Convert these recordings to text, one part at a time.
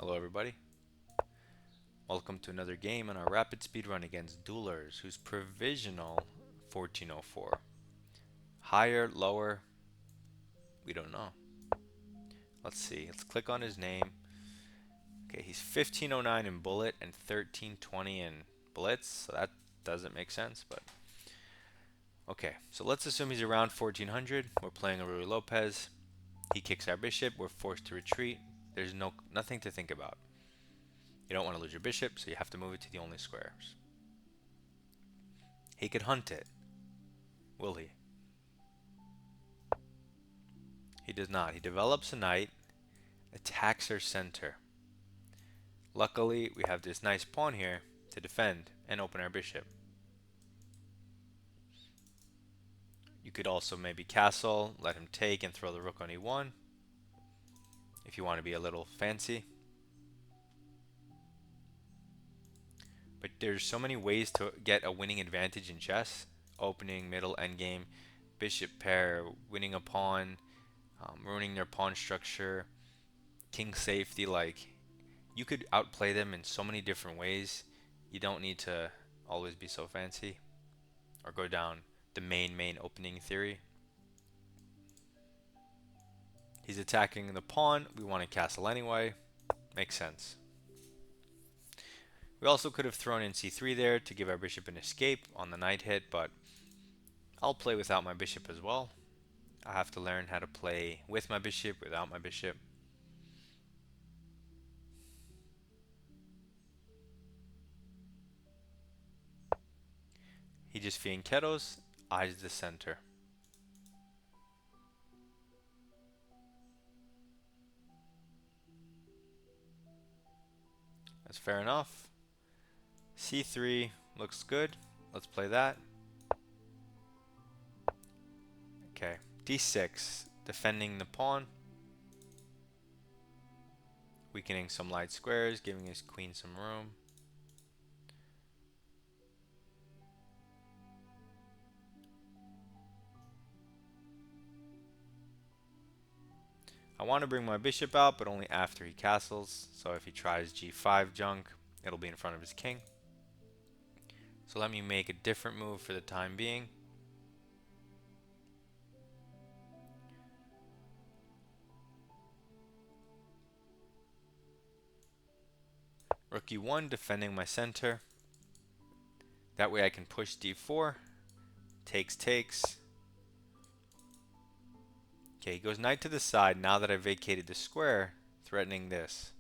Hello everybody. Welcome to another game on our rapid speed run against Duelers, who's provisional 1404. Higher, lower, we don't know. Let's see. Let's click on his name. Okay, he's 1509 in bullet and 1320 in blitz, so that doesn't make sense, but okay. So let's assume he's around 1400. We're playing a Rui Lopez. He kicks our bishop. We're forced to retreat. There's nothing to think about. You don't want to lose your bishop, so you have to move it to the only squares. He could hunt it. Will he? He does not. He develops a knight, attacks our center. Luckily, we have this nice pawn here to defend and open our bishop. You could also maybe castle, let him take, and throw the rook on e1 if you want to be a little fancy. But there's so many ways to get a winning advantage in chess. Opening, middle, endgame, bishop pair, winning a pawn, ruining their pawn structure, king safety. Like, you could outplay them in so many different ways. You don't need to always be so fancy or go down the main opening theory. He's attacking the pawn. We want to castle anyway. Makes sense. We also could have thrown in c3 there to give our bishop an escape on the knight hit, but I'll play without my bishop as well. I have to learn how to play with my bishop, without my bishop. He just fianchettos, eyes the center. That's fair enough. c3 looks good. Let's play that. Okay, d6, defending the pawn. Weakening some light squares, giving his queen some room. I want to bring my bishop out, but only after he castles. So if he tries g5 junk, it'll be in front of his king. So let me make a different move for the time being. Rook e1, defending my center. That way I can push d4. Takes. Okay, he goes knight to the side now that I've vacated the square, threatening this.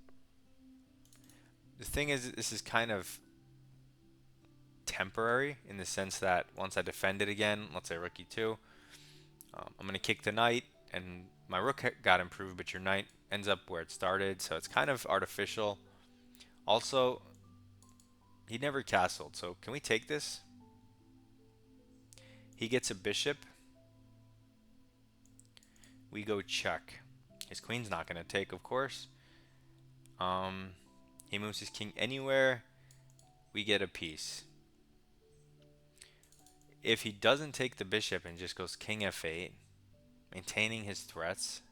The thing is, this is kind of temporary in the sense that once I defend it again, let's say rook e2, I'm going to kick the knight, and my rook got improved, but your knight ends up where it started, so it's kind of artificial. Also, he never castled, so can we take this? He gets a bishop. We go check. His queen's not going to take, of course. He moves his king anywhere. We get a piece. If he doesn't take the bishop and just goes king f8, maintaining his threats,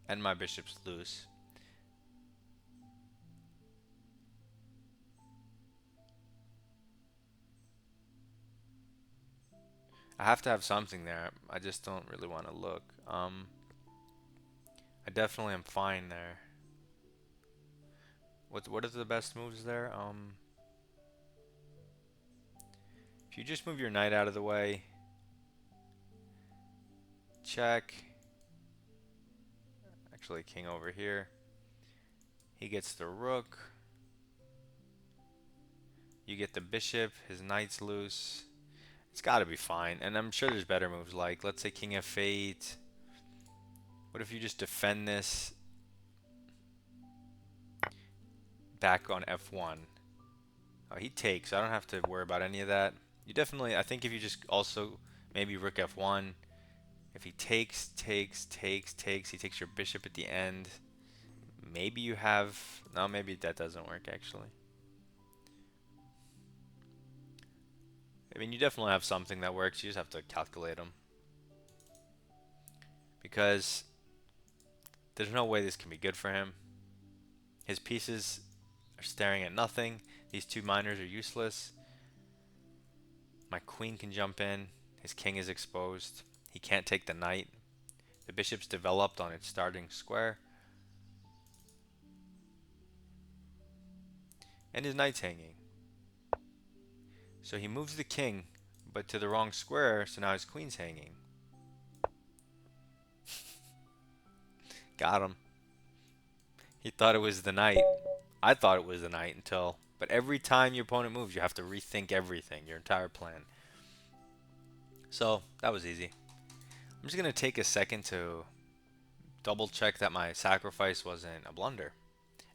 and my bishop's loose, I have to have something there. I just don't really want to look. I definitely am fine there. What are the best moves there? If you just move your knight out of the way, check. Actually, king over here. He gets the rook. You get the bishop. His knight's loose. It's got to be fine. And I'm sure there's better moves like, let's say king f8. What if you just defend this back on f1? Oh, he takes. I don't have to worry about any of that. You definitely, I think if you just also maybe rook f1. If he takes, he takes your bishop at the end. Maybe you have, no, maybe that doesn't work actually. I mean, you definitely have something that works. You just have to calculate them. Because there's no way this can be good for him. His pieces are staring at nothing. These two miners are useless. My queen can jump in. His king is exposed. He can't take the knight. The bishop's developed on its starting square. And his knight's hanging. So he moves the king, but to the wrong square, so now his queen's hanging. Got him. He thought it was the knight. I thought it was the knight until... But every time your opponent moves, you have to rethink everything, your entire plan. So, that was easy. I'm just going to take a second to double check that my sacrifice wasn't a blunder.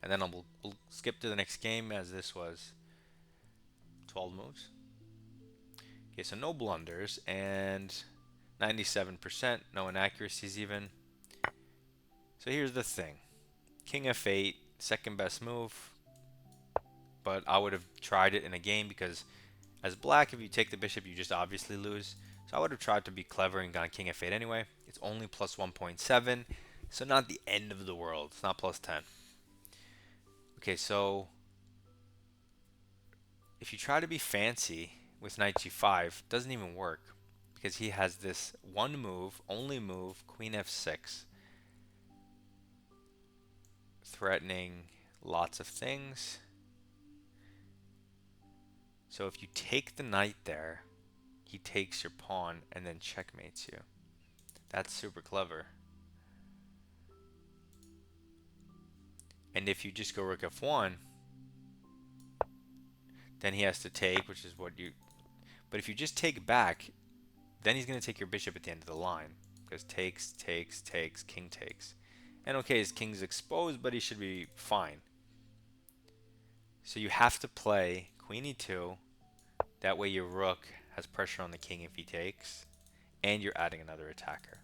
And then we'll skip to the next game, as this was 12 moves. Okay, so no blunders and 97%, no inaccuracies even. So here's the thing. King f8, second best move, but I would have tried it in a game because as black, if you take the bishop, you just obviously lose. So I would have tried to be clever and gone king f8 anyway. It's only plus 1.7, so not the end of the world. It's not plus 10. Okay, so if you try to be fancy with knight g5, it doesn't even work because he has this one move, only move, queen f6, threatening lots of things. So if you take the knight there, he takes your pawn and then checkmates you. That's super clever. And if you just go rook f1, then he has to take, which is what you... But if you just take back, then he's going to take your bishop at the end of the line. Because takes, takes, takes, king takes. And okay, his king's exposed, but he should be fine. So you have to play queen e2. That way your rook has pressure on the king if he takes. And you're adding another attacker.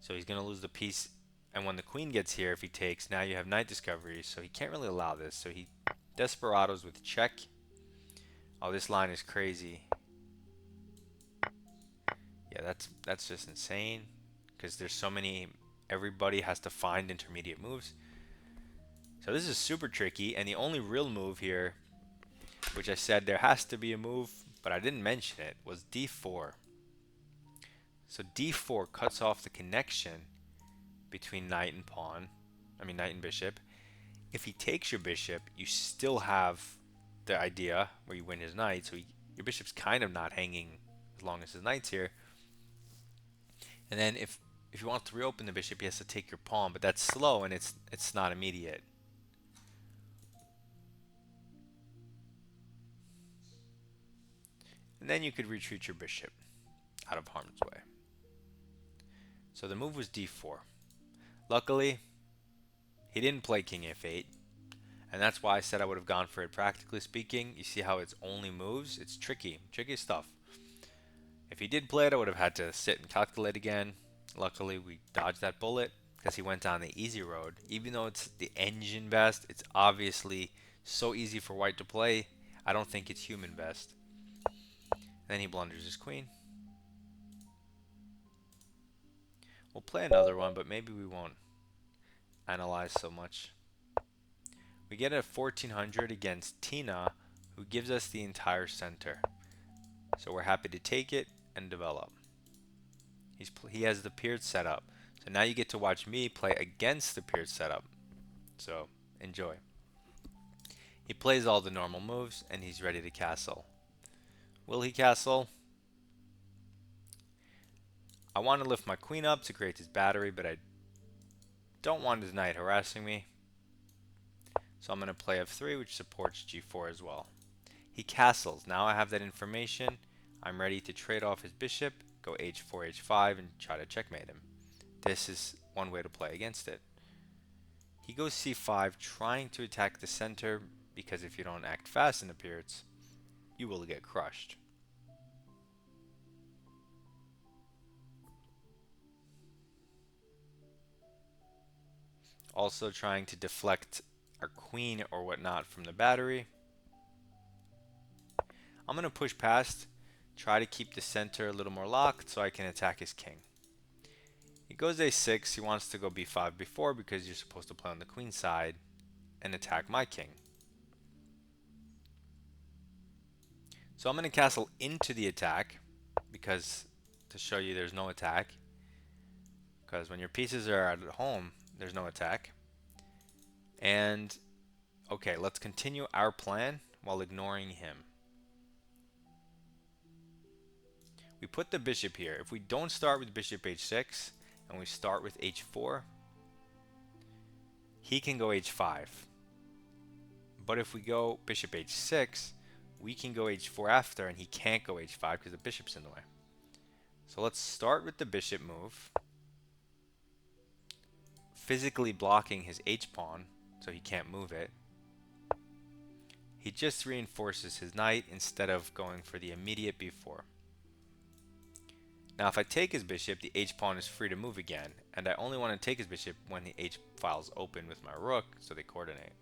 So he's going to lose the piece. And when the queen gets here, if he takes, now you have knight discovery. So he can't really allow this. So he desperados with check. Oh, this line is crazy. Yeah, that's just insane. Because there's so many... Everybody has to find intermediate moves. So this is super tricky. And the only real move here, which I said there has to be a move, but I didn't mention it, was d4. So d4 cuts off the connection between knight and pawn. I mean knight and bishop. If he takes your bishop, you still have the idea where you win his knight. So your bishop's kind of not hanging as long as his knight's here. And then if you want to reopen the bishop, he has to take your pawn, but that's slow and it's not immediate. And then you could retreat your bishop out of harm's way. So the move was d4. Luckily, he didn't play king f8, and that's why I said I would have gone for it. Practically speaking, you see how it's only moves? It's tricky stuff. If he did play it, I would have had to sit and calculate again. Luckily, we dodged that bullet because he went down the easy road. Even though it's the engine best, it's obviously so easy for white to play. I don't think it's human best. Then he blunders his queen. We'll play another one, but maybe we won't analyze so much. We get a 1400 against Tina, who gives us the entire center. So we're happy to take it and develop. He has the Peered setup. So now you get to watch me play against the Peered setup. So enjoy. He plays all the normal moves and he's ready to castle. Will he castle? I want to lift my queen up to create his battery, but I don't want his knight harassing me. So I'm going to play f3, which supports g4 as well. He castles. Now I have that information. I'm ready to trade off his bishop, go h4, h5, and try to checkmate him. This is one way to play against it. He goes c5, trying to attack the center, because if you don't act fast in the Peereds, you will get crushed. Also trying to deflect our queen or whatnot from the battery. I'm going to push past, try to keep the center a little more locked so I can attack his king. He goes a6, he wants to go b5 before because you're supposed to play on the queen side, and attack my king. So I'm going to castle into the attack because to show you there's no attack. Because when your pieces are at home, there's no attack. And okay, let's continue our plan while ignoring him. We put the bishop here. If we don't start with bishop h6 and we start with h4, he can go h5. But if we go bishop h6, we can go h4 after, and he can't go h5 because the bishop's in the way. So let's start with the bishop move, physically blocking his h-pawn so he can't move it. He just reinforces his knight instead of going for the immediate b4. Now if I take his bishop, the h-pawn is free to move again, and I only want to take his bishop when the h-file's open with my rook, so they coordinate.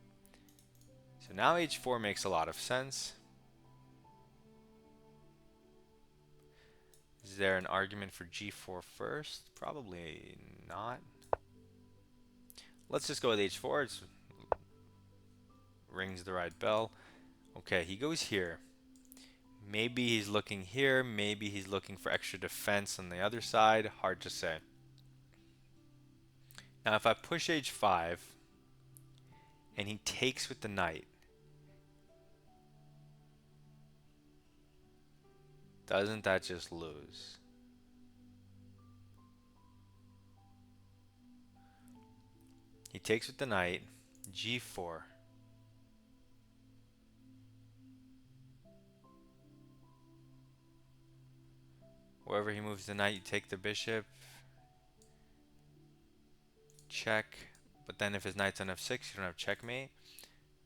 So now h4 makes a lot of sense. Is there an argument for g4 first? Probably not. Let's just go with h4. It rings the right bell. Okay, he goes here. Maybe he's looking here. Maybe he's looking for extra defense on the other side. Hard to say. Now if I push h5 and he takes with the knight, doesn't that just lose? He takes with the knight, g4. Wherever he moves the knight, you take the bishop. Check. But then if his knight's on f6, you don't have checkmate.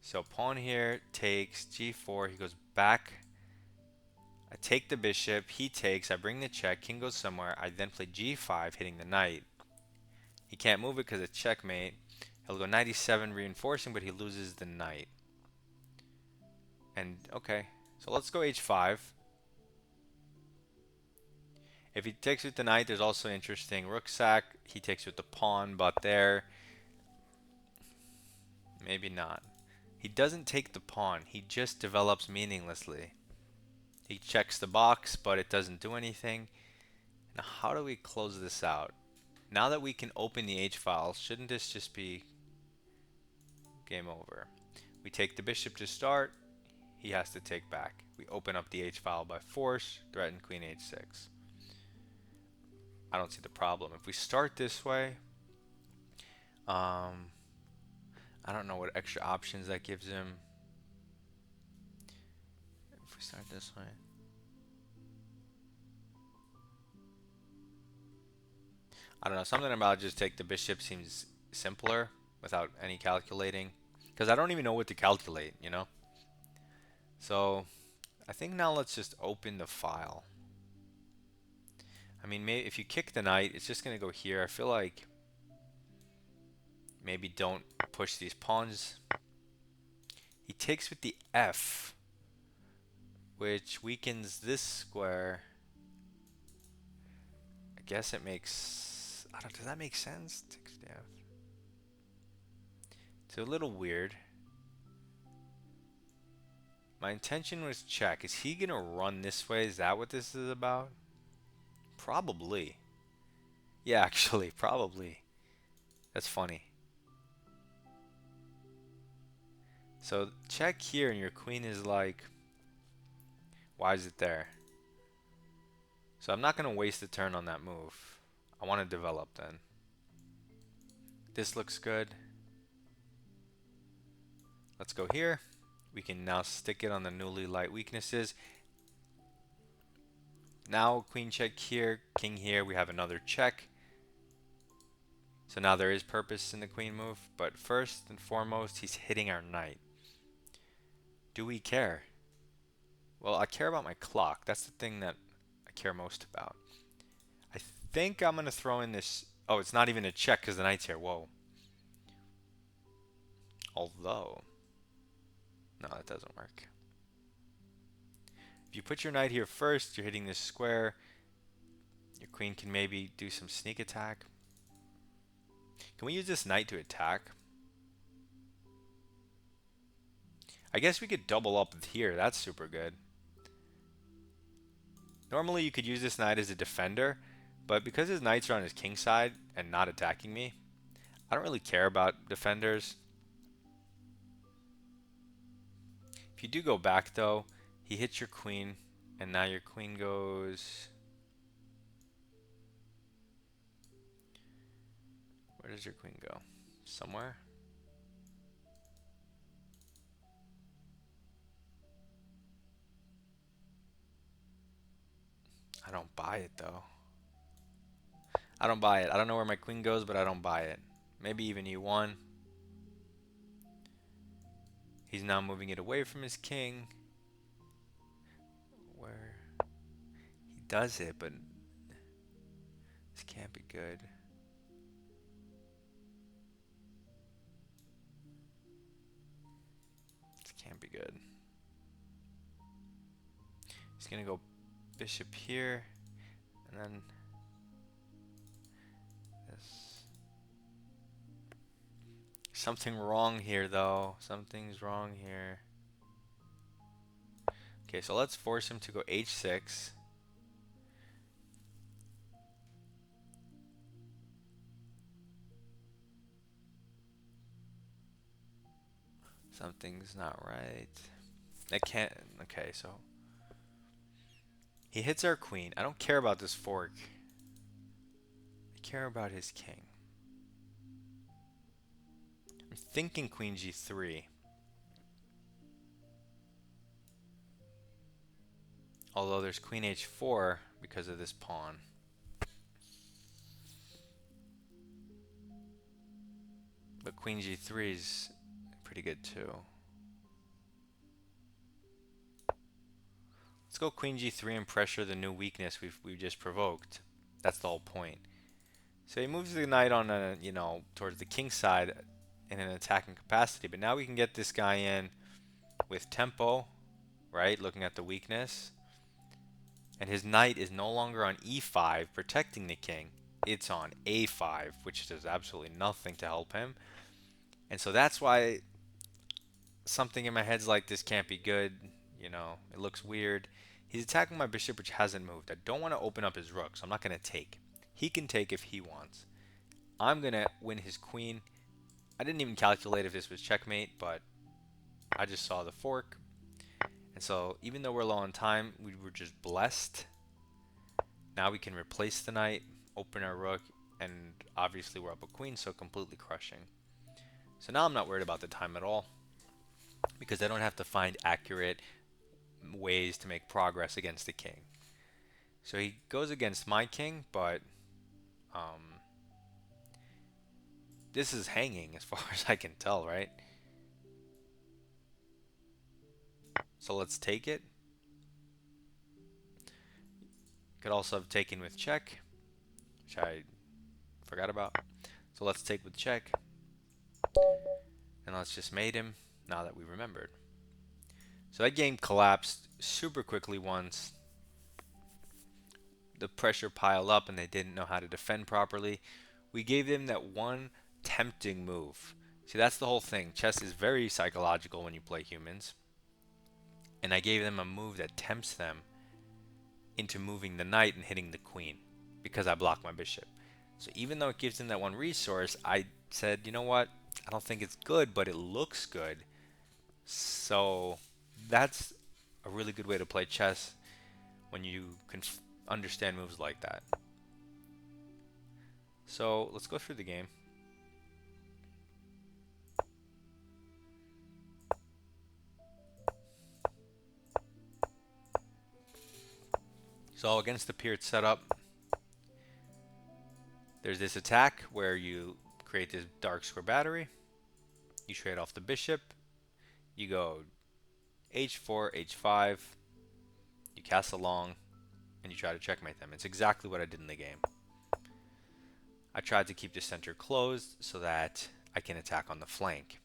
So pawn here takes g4. He goes back. I take the bishop. He takes. I bring the check. King goes somewhere. I then play g5, hitting the knight. He can't move it because it's checkmate. He'll go knight e7 reinforcing, but he loses the knight. And okay, so let's go h5. If he takes with the knight, there's also interesting rook sack. He takes with the pawn, but there, maybe not. He doesn't take the pawn. He just develops meaninglessly. He checks the box, but it doesn't do anything. Now, how do we close this out? Now that we can open the h-file, shouldn't this just be game over? We take the bishop to start. He has to take back. We open up the h-file by force, threaten queen h6. I don't see the problem. If we start this way, I don't know what extra options that gives him. If we start this way, I don't know, something about just take the bishop seems simpler without any calculating, because I don't even know what to calculate, you know. So I think now let's just open the file. I mean, maybe if you kick the knight, it's just going to go here. I feel like maybe don't push these pawns. He takes with the f, which weakens this square. I guess it makes, I don't, does that make sense? Takes the f. It's a little weird. My intention was check. Is he going to run this way? Is that what this is about? Probably. Yeah, actually, probably. That's funny. So check here and your queen is like, why is it there? So I'm not going to waste a turn on that move. I want to develop then. This looks good. Let's go here. We can now stick it on the newly light weaknesses. Now queen check here, king here, we have another check. So now there is purpose in the queen move, but first and foremost, he's hitting our knight. Do we care? Well, I care about my clock. That's the thing that I care most about. I think I'm going to throw in this. Oh, it's not even a check because the knight's here. Whoa. Although, no, that doesn't work. If you put your knight here first, you're hitting this square. Your queen can maybe do some sneak attack. Can we use this knight to attack? I guess we could double up here. That's super good. Normally you could use this knight as a defender, but because his knights are on his king side and not attacking me, I don't really care about defenders. If you do go back though, he hits your queen, and now your queen goes... Where does your queen go? Somewhere? I don't buy it though. I don't buy it. I don't know where my queen goes, but I don't buy it. Maybe even e1. He's now moving it away from his king. Where he does it, but this can't be good. This can't be good. He's gonna go bishop here, and then this. Something wrong here, though. Something's wrong here. Okay, so let's force him to go h6. Something's not right. I can't. Okay, so he hits our queen. I don't care about this fork. I care about his king. I'm thinking queen g3. Although there's queen h4 because of this pawn. But queen g3 is pretty good too. Let's go queen g3 and pressure the new weakness we've just provoked. That's the whole point. So he moves the knight on a, towards the king side in an attacking capacity. But now we can get this guy in with tempo, right? Looking at the weakness. And his knight is no longer on e5 protecting the king. It's on a5, which does absolutely nothing to help him. And so that's why something in my head's like, this can't be good. It looks weird. He's attacking my bishop, which hasn't moved. I don't want to open up his rook, so I'm not going to take. He can take if he wants. I'm going to win his queen. I didn't even calculate if this was checkmate, but I just saw the fork. And so even though we're low on time, we were just blessed. Now we can replace the knight, open our rook, and obviously we're up a queen, so completely crushing. So now I'm not worried about the time at all, because I don't have to find accurate ways to make progress against the king. So he goes against my king, but this is hanging as far as I can tell, right? So let's take it. Could also have taken with check, which I forgot about. So let's take with check. And let's just mate him now that we remembered. So that game collapsed super quickly once the pressure piled up and they didn't know how to defend properly. We gave them that one tempting move. See, that's the whole thing. Chess is very psychological when you play humans. And I gave them a move that tempts them into moving the knight and hitting the queen because I blocked my bishop. So even though it gives them that one resource, I said, you know what? I don't think it's good, but it looks good. So that's a really good way to play chess when you can understand moves like that. So let's go through the game. So against the Peered setup, there's this attack where you create this dark square battery. You trade off the bishop. You go h4, h5. You castle long, and you try to checkmate them. It's exactly what I did in the game. I tried to keep the center closed so that I can attack on the flank.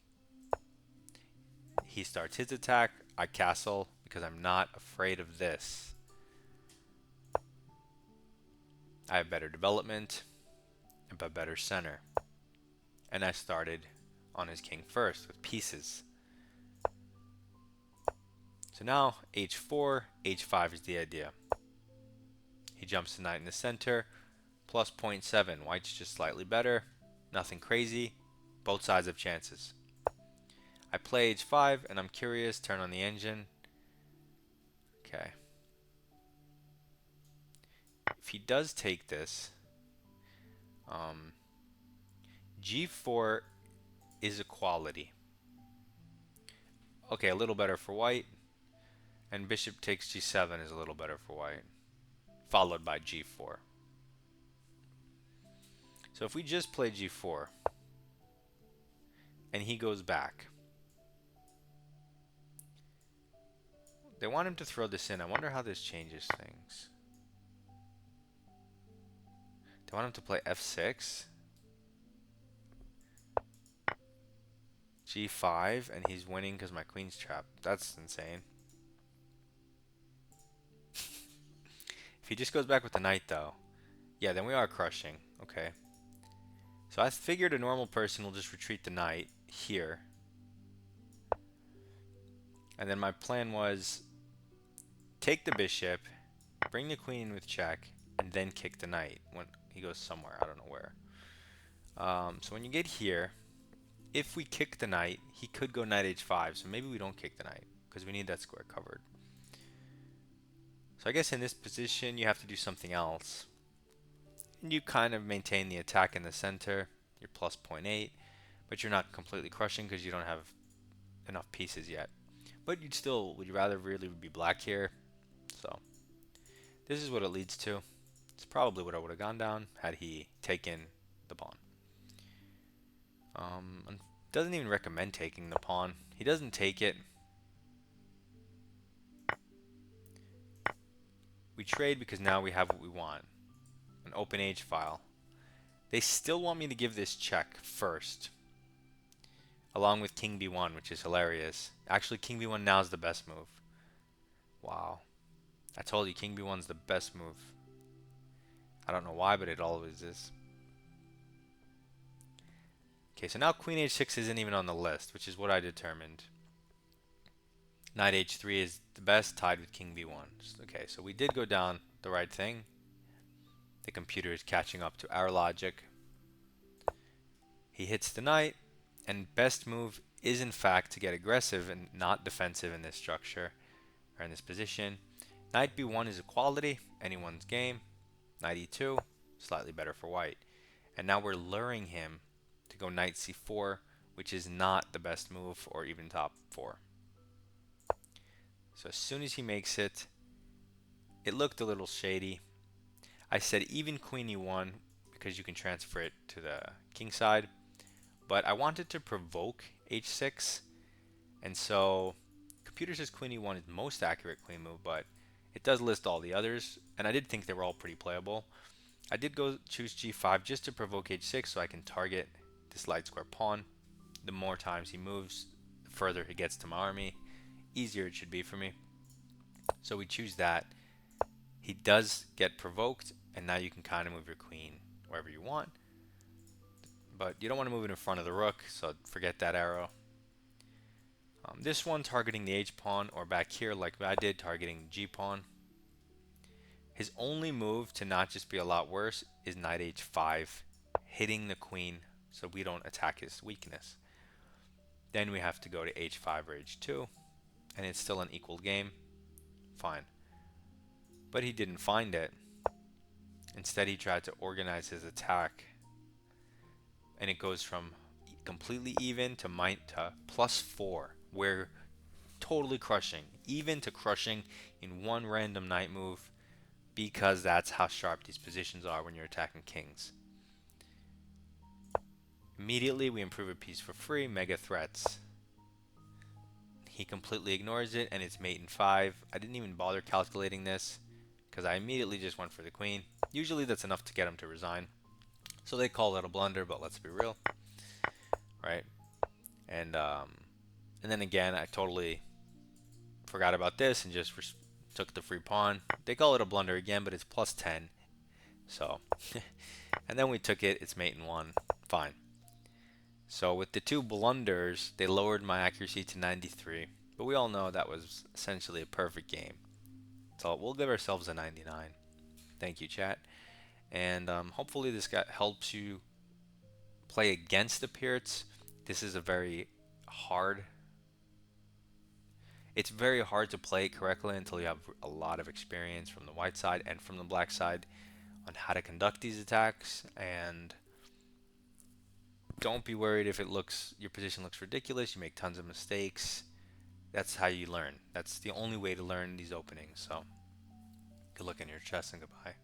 He starts his attack. I castle because I'm not afraid of this. I have better development and a better center. And I started on his king first with pieces. So now h4, h5 is the idea. He jumps the knight in the center, plus zero point 0.7. White's just slightly better. Nothing crazy. Both sides have chances. I play h5, and I'm curious. Turn on the engine. Okay. If he does take this, g4 is equality. Okay, a little better for white. And bishop takes g7 is a little better for white. Followed by g4. So if we just play g4, and he goes back, they want him to throw this in. I wonder how this changes things. They want him to play f6, g5, and he's winning because my queen's trapped. That's insane. If he just goes back with the knight, though, yeah, then we are crushing. Okay. So I figured a normal person will just retreat the knight here. And then my plan was take the bishop, bring the queen in with check, and then kick the knight when he goes somewhere. I don't know where. So when you get here, if we kick the knight, he could go knight h5. So maybe we don't kick the knight because we need that square covered. So I guess in this position, you have to do something else. And you kind of maintain the attack in the center. You're plus 0.8, but you're not completely crushing because you don't have enough pieces yet. But you'd still, would you rather really be black here? So this is what it leads to. It's probably what I would have gone down had he taken the pawn. Doesn't even recommend taking the pawn. He doesn't take it. We trade because now we have what we want. An open H file. They still want me to give this check first, along with king b1, which is hilarious. Actually, king b1 now is the best move. Wow. I told you, king b1 is the best move. I don't know why, but it always is. Okay, so now queen h6 isn't even on the list, which is what I determined. Knight h3 is the best, tied with king b1. Okay, so we did go down the right thing. The computer is catching up to our logic. He hits the knight, and best move is in fact to get aggressive and not defensive in this structure, or in this position. Knight b1 is equality, anyone's game. Knight e2, slightly better for white. And now we're luring him to go knight c4, which is not the best move or even top 4. So as soon as he makes it, it looked a little shady. I said even queen e1 because you can transfer it to the king side, but I wanted to provoke h6, and so computer says queen e1 is the most accurate queen move, but it does list all the others, and I did think they were all pretty playable. I did go choose g5 just to provoke h6 so I can target this light square pawn. The more times he moves, the further he gets to my army, easier it should be for me. So we choose that. He does get provoked, and now you can kind of move your queen wherever you want. But you don't want to move it in front of the rook, so forget that arrow. This one targeting the h-pawn, or back here like I did targeting the g-pawn. His only move to not just be a lot worse is knight h5, hitting the queen so we don't attack his weakness. Then we have to go to h5 or h2, and it's still an equal game. Fine. But he didn't find it. Instead, he tried to organize his attack, and it goes from completely even to +4. We're totally crushing, even to crushing in one random knight move, because that's how sharp these positions are when you're attacking kings. Immediately, we improve a piece for free, mega threats. He completely ignores it, and it's mate in 5. I didn't even bother calculating this, because I immediately just went for the queen. Usually that's enough to get him to resign. So they call it a blunder, but let's be real. Right? And then again, I totally forgot about this and just took the free pawn. They call it a blunder again, but it's +10. So, and then we took it. It's mate in 1. Fine. So with the two blunders, they lowered my accuracy to 93, But we all know that was essentially a perfect game. So we'll give ourselves a 99. Thank you, chat. And hopefully this helps you play against the Pirates. This is a very hard. It's very hard to play correctly until you have a lot of experience from the white side and from the black side on how to conduct these attacks. And don't be worried if your position looks ridiculous. You make tons of mistakes. That's how you learn. That's the only way to learn these openings. So good luck in your chess and goodbye.